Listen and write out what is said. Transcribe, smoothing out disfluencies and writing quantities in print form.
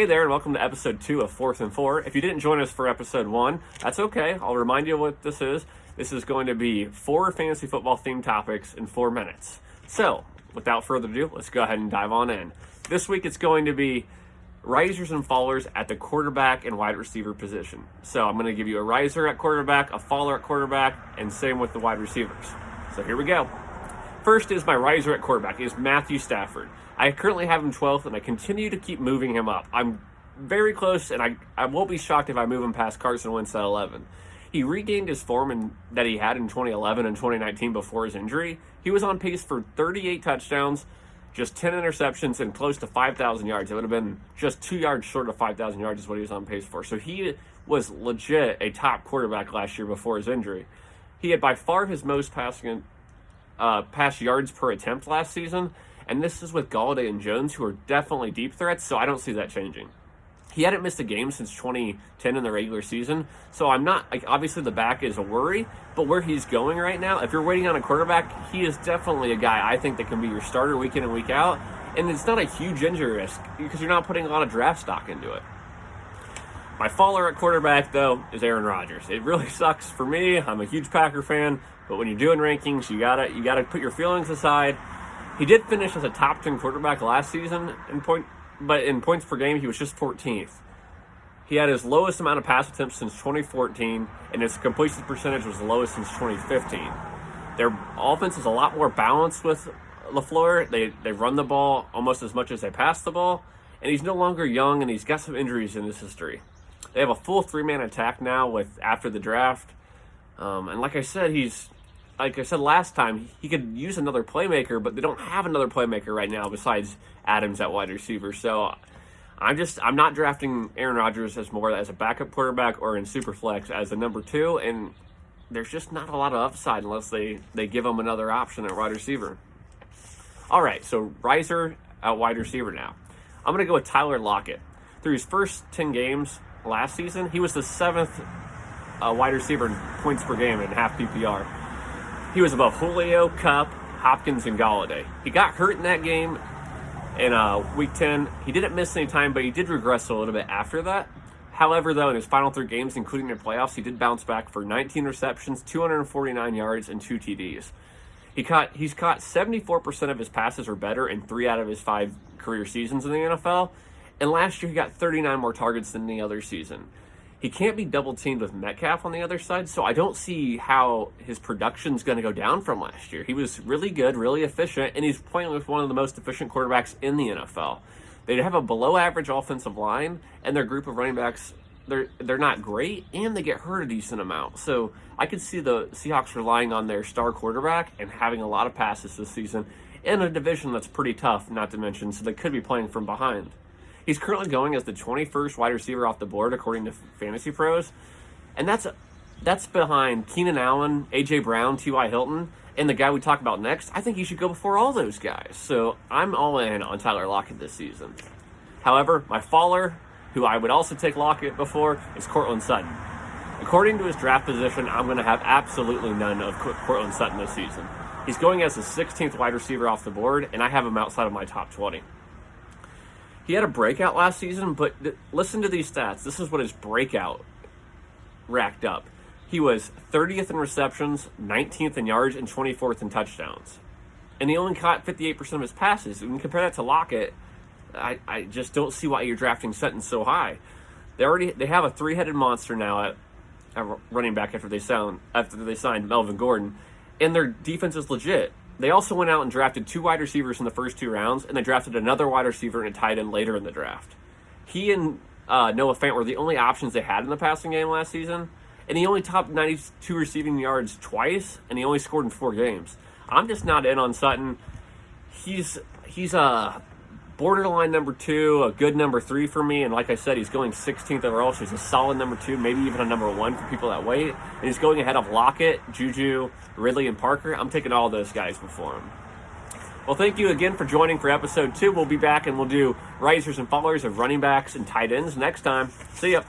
Hey there, and welcome to episode 2 of 4th and 4. If you didn't join us for episode 1, that's okay. I'll remind you what this is. This is going to be 4 fantasy football themed topics in 4 minutes. So, without further ado, let's go ahead and dive on in. This week it's going to be risers and fallers at the quarterback and wide receiver position. So I'm going to give you a riser at quarterback, a faller at quarterback, and same with the wide receivers. So here we go. First is my riser at quarterback, is Matthew Stafford. I currently have him 12th, and I continue to keep moving him up. I'm very close, and I won't be shocked if I move him past Carson Wentz at 11. He regained his form that he had in 2011 and 2019 before his injury. He was on pace for 38 touchdowns, just 10 interceptions, and close to 5,000 yards. It would have been just 2 yards short of 5,000 yards is what he was on pace for. So he was legit a top quarterback last year before his injury. He had by far his most pass yards per attempt last season, and this is with Golladay and Jones, who are definitely deep threats, so I don't see that changing. He hadn't missed a game since 2010 in the regular season, so I'm not, obviously the back is a worry, but where he's going right now, if you're waiting on a quarterback, he is definitely a guy I think that can be your starter week in and week out, and it's not a huge injury risk because you're not putting a lot of draft stock into it. My faller at quarterback, though, is Aaron Rodgers. It really sucks for me. I'm a huge Packer fan, but when you're doing rankings, you gotta put your feelings aside. He did finish as a top 10 quarterback last season but in points per game, he was just 14th. He had his lowest amount of pass attempts since 2014, and his completion percentage was the lowest since 2015. Their offense is a lot more balanced with LaFleur. They run the ball almost as much as they pass the ball, and he's no longer young, and he's got some injuries in his history. They have a full 3-man attack now after the draft, and like I said last time, he could use another playmaker, but they don't have another playmaker right now besides Adams at wide receiver. So I'm not drafting Aaron Rodgers as a backup quarterback or in Superflex as a number 2, and there's just not a lot of upside unless they give him another option at wide receiver. All right, so riser at wide receiver now. I'm going to go with Tyler Lockett. Through his first 10 games last season, he was the 7th wide receiver in points per game in half PPR. He was above Julio, Kupp, Hopkins, and Golladay. He got hurt in that game in Week 10. He didn't miss any time, but he did regress a little bit after that. However, though, in his final 3 games, including the playoffs, he did bounce back for 19 receptions, 249 yards, and 2 TDs. He's caught 74% of his passes or better in 3 out of his 5 career seasons in the NFL, and last year he got 39 more targets than the other season. He can't be double-teamed with Metcalf on the other side, so I don't see how his production's going to go down from last year. He was really good, really efficient, and he's playing with one of the most efficient quarterbacks in the NFL. They have a below-average offensive line, and their group of running backs, they're not great, and they get hurt a decent amount. So I could see the Seahawks relying on their star quarterback and having a lot of passes this season in a division that's pretty tough, not to mention, so they could be playing from behind. He's currently going as the 21st wide receiver off the board, according to Fantasy Pros. And that's behind Keenan Allen, A.J. Brown, T.Y. Hilton, and the guy we talk about next. I think he should go before all those guys. So I'm all in on Tyler Lockett this season. However, my faller, who I would also take Lockett before, is Courtland Sutton. According to his draft position, I'm going to have absolutely none of Courtland Sutton this season. He's going as the 16th wide receiver off the board, and I have him outside of my top 20. He had a breakout last season, but listen to these stats. This is what his breakout racked up. He was 30th in receptions, 19th in yards, and 24th in touchdowns. And he only caught 58% of his passes. When you compare that to Lockett, I just don't see why you're drafting Sutton so high. They have a 3-headed monster now at running back after they signed Melvin Gordon, and their defense is legit. They also went out and drafted 2 wide receivers in the first 2 rounds, and they drafted another wide receiver and a tight end later in the draft. He and Noah Fant were the only options they had in the passing game last season, and he only topped 92 receiving yards twice, and he only scored in 4 games. I'm just not in on Sutton. He's a borderline number 2, a good number 3 for me, and like I said, he's going 16th overall, so he's a solid number 2, maybe even a number 1 for people that wait. And he's going ahead of Lockett, Juju, Ridley, and Parker. I'm taking all those guys before him. Well, thank you again for joining for episode 2. We'll be back and we'll do risers and fallers of running backs and tight ends next time. See ya.